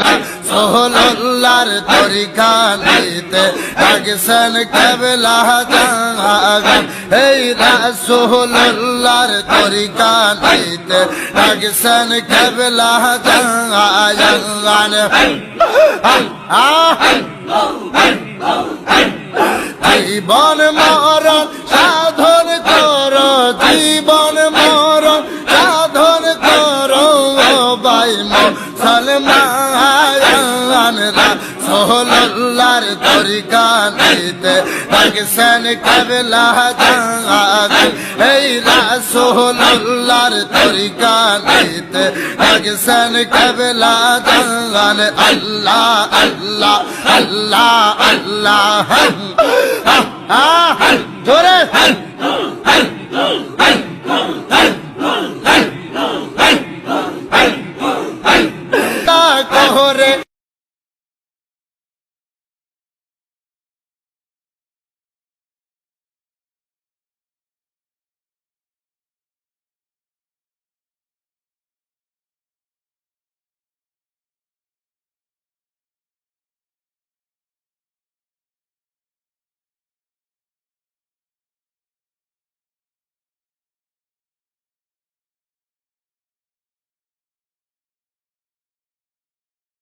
রাসূলুল্লাহর তরিকা নিতে লাগছেন কেবলা জাগান এই রাসূলুল্লাহর তরিকা নিতে লাগছেন কেবলা জাগান জীবন মরণ সাধন করো জীবন মরণ সাধন করো ভাই মুসলমান রাসূলুল্লাহর তরিকা নিতে লাগছেন কেবলা জাগান এই রাসূলুল্লাহর তরিকা নিতে লাগছেন কেবলা জাগান আল্লাহ আল্লাহ আল্লাহ আল্লাহ জোরে করে